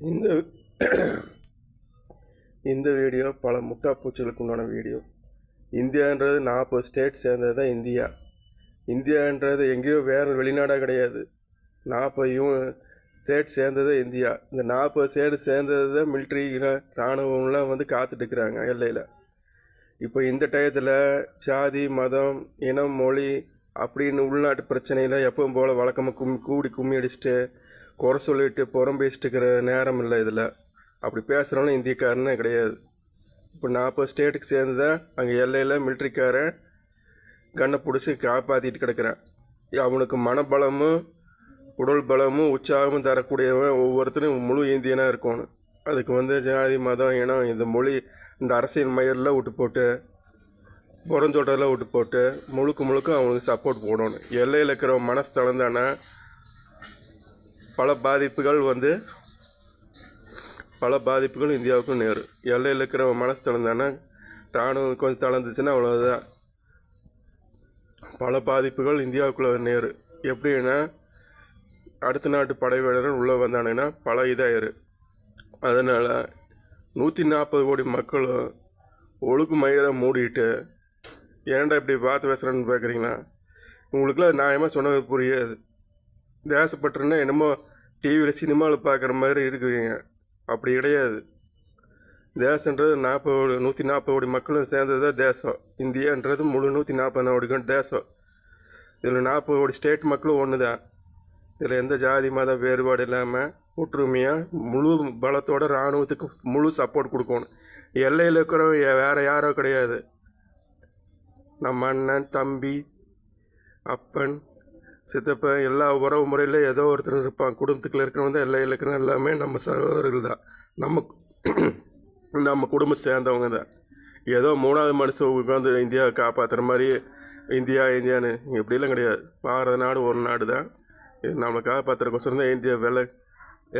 இந்த இந்த வீடியோ பல முட்டாப்பூச்சிகளுக்கு உண்டான வீடியோ. இந்தியான்றது 40 ஸ்டேட் சேர்ந்தது தான் இந்தியா. இந்தியான்றது எங்கேயோ வேறு வெளிநாடாக கிடையாது. 40 ஸ்டேட் சேர்ந்தது இந்தியா. இந்த 40 ஸ்டேட் சேர்ந்தது தான் மிலிட்ரி இராணுவம்லாம் வந்து காத்துட்ருக்குறாங்க எல்லையில். இப்போ இந்த டயத்தில் சாதி மதம் இனம் மொழி அப்படின்னு உள்நாட்டு பிரச்சனையில் எப்பவும் போல் வழக்கமாக கும்மி அடிச்சுட்டு குறை சொல்லிட்டு புறம் பேசிட்டு இருக்கிற நேரம் இல்லை. இதில் அப்படி பேசுகிறவனும் இந்தியக்காரனே கிடையாது. இப்போ 40 ஸ்டேட்டுக்கு சேர்ந்து தான் அங்கே எல்லையில் மிலிட்ரிக்காரன் கண்ணை பிடிச்சி காப்பாற்றிட்டு கிடக்கிறான். அவனுக்கு மனபலமும் உடல் பலமும் உற்சாகமும் தரக்கூடியவன் ஒவ்வொருத்தரும் முழு இந்தியனாக இருக்கணும். அதுக்கு வந்து ஜாதி மதம் இனம் இந்த மொழி இந்த அரசியல் மயிரெலாம் விட்டு போட்டு புறஞ்சொல்றதெல்லாம் விட்டு போட்டு முழுக்க அவனுக்கு சப்போர்ட் போடணும். எல்லையில் இருக்கிற மனஸ்தலம் தானே பல பாதிப்புகள் இந்தியாவுக்கும் நேரும். எல்லையில் இருக்கிற மனஸ்தலம் தானே இராணுவம் கொஞ்சம் தளர்ந்துச்சுன்னா அவ்வளோதான். பல பாதிப்புகள் இந்தியாவுக்குள்ளே நேரு. எப்படின்னா அடுத்த நாட்டு படை வீரர்கள் உள்ளே வந்தானுங்கன்னா பல இதாயிரு. அதனால் 140 கோடி மக்களும் ஒழுக்கு மயிரை மூடிட்டு ஏன்டா இப்படி பார்த்து பேசுகிறேன்னு பார்க்குறீங்களா? உங்களுக்குலாம் நியாயமாக சொன்னது புரியாது. தேசப்பற்றுன்னா என்னமோ டிவியில் சினிமாவில் பார்க்குற மாதிரி இருக்குவீங்க. அப்படி கிடையாது. தேசன்றது 140 கோடி மக்களும் சேர்ந்தது தான் தேசம். இந்தியான்றது முழு 140 கோடி தேசம். இதில் 40 கோடி ஸ்டேட் மக்களும் ஒன்று தான். இதில் எந்த ஜாதி மத வேறுபாடு இல்லாமல் ஒற்றுமையாக முழு பலத்தோட இராணுவத்துக்கு முழு சப்போர்ட் கொடுக்கணும். எல்லையில் இருக்கிறவங்க வேறு யாரோ கிடையாது. நம்ம அண்ணன் தம்பி அப்பன் சித்தப்பன் எல்லா உறவு முறையில் ஏதோ ஒருத்தர் இருப்பான். குடும்பத்துக்குள்ள இருக்கிறவங்க தான் எல்லையில் இருக்கிற எல்லாமே நம்ம சகோதரர்கள் தான். நம்ம குடும்பம் சேர்ந்தவங்க தான். ஏதோ 3வது மனுஷன் உட்காந்து இந்தியாவை காப்பாற்றுற மாதிரி இந்தியான்னு இப்படிலாம் கிடையாது. பாரத நாடு ஒரு நாடு தான். நம்மளை காப்பாற்றுறக்கோசரம் தான் இந்தியா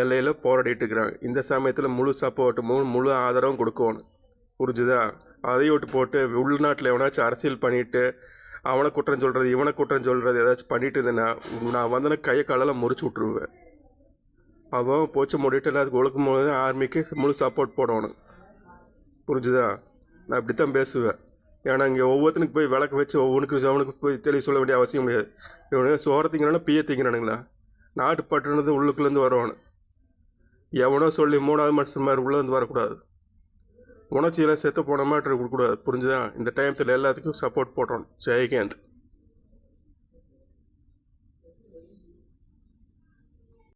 எல்லையில் போராடிட்டு இருக்கிறாங்க. இந்த சமயத்தில் முழு சப்போர்ட்டும் முழு ஆதரவும் கொடுக்கணும். புரிஞ்சுதா? அதையும் விட்டு போட்டு உள்நாட்டில் எவனாச்சும் அரசியல் பண்ணிவிட்டு அவனை குற்றம் சொல்கிறது இவனை குற்றம் சொல்கிறது ஏதாச்சும் பண்ணிட்டு இருந்தேன்னா நான் வந்தேன்னா கையை காலெல்லாம் முறிச்சு விட்ருவேன். அவன் போச்சு மூடிட்டு எல்லாத்துக்கும் ஒழுக்கும் போது ஆர்மிக்கு முழு சப்போர்ட் போடணும். புரிஞ்சுதா? நான் இப்படி தான் பேசுவேன். ஏன்னா இங்கே ஒவ்வொருத்தனுக்கு போய் விளக்கு வச்சு அவனுக்கு போய் தெளிவு சொல்ல வேண்டிய அவசியம் முடியாது. இவனு சோற திங்கிறானா பிய திங்கிறானுங்களா? நாட்டு பட்டுனது உள்ளுக்குள்ளேருந்து வரணும். எவனோ சொல்லி 3வது மனுஷன் மாதிரி உள்ளேருந்து வரக்கூடாது. உணர்ச்சியெல்லாம் செத்து போன மாதிரி இருக்கக்கூடாது. புரிஞ்சுதான்? இந்த டைமத்தில் எல்லாத்துக்கும் சப்போர்ட் போட்டோம். ஜெயகாந்த்.